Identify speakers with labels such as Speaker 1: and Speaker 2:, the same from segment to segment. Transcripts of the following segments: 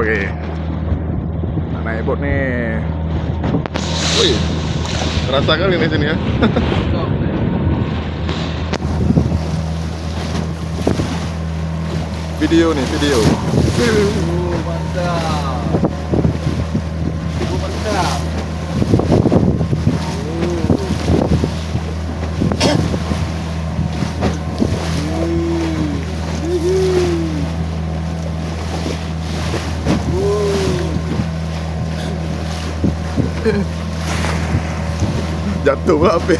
Speaker 1: Oke. Naik boat nih. Wih, terasa kali nih sini ya. Video nih, video.
Speaker 2: Mantap. Mantap.
Speaker 1: Jatuh pula api.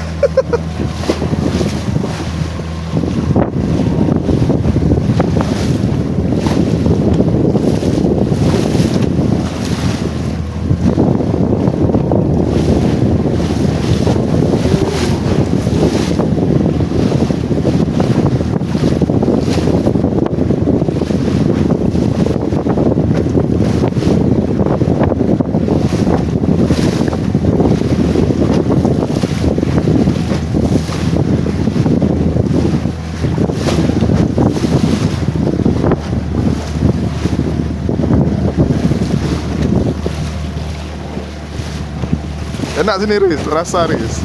Speaker 1: Enak sini Riz, rasa Riz.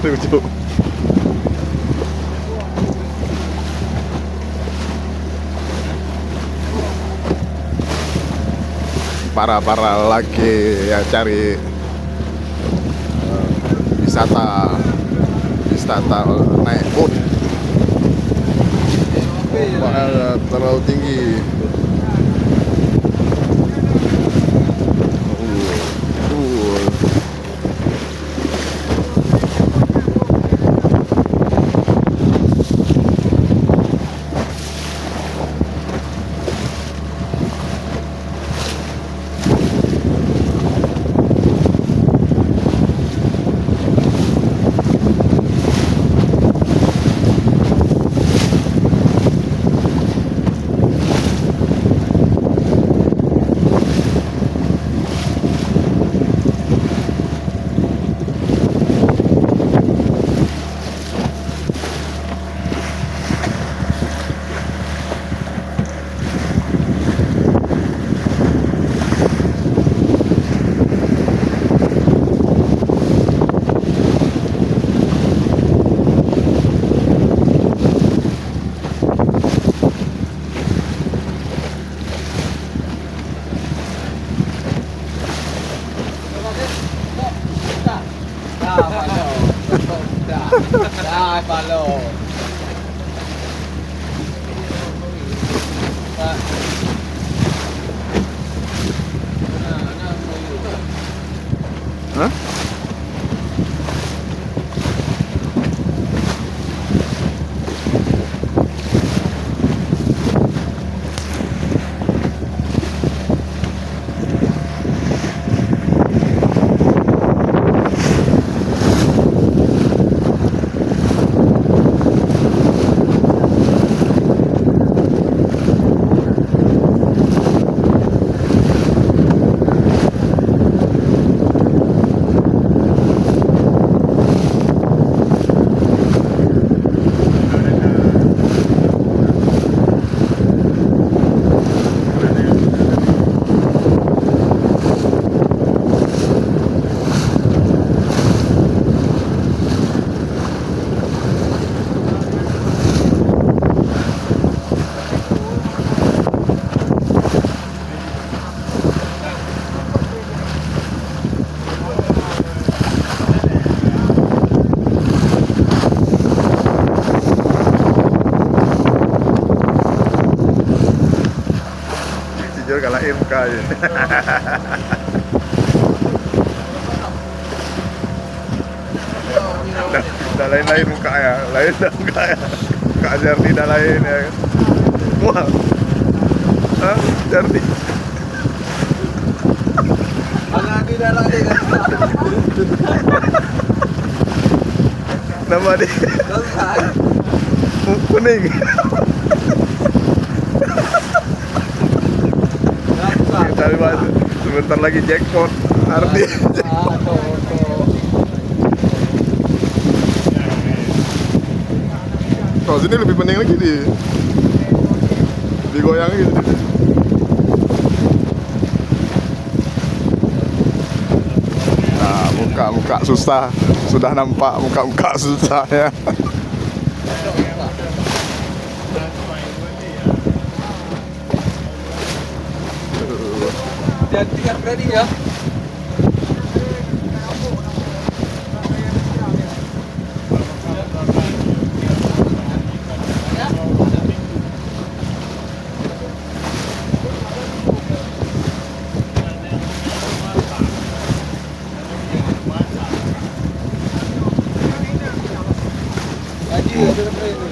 Speaker 1: Lucu. Para laki yang cari wisata naik boat. Ombaknya terlalu tinggi.
Speaker 2: Dah, follow.
Speaker 1: Hah? Jujur kalahin muka aja. Dah lain-lain muka ya, lain dah muka ya. Muka Jardi dah lain ya. Wah, hah, Jardi.
Speaker 2: Anak di dalam ni kan.
Speaker 1: Nama dia kuning. Tapi sebentar lagi jackpot Ardi. Oh, sini lebih pening lagi di Digoyangin. Nah, muka-muka susah. Sudah nampak muka-muka susah ya.
Speaker 2: Jadi kan ready ya. Lagi ya,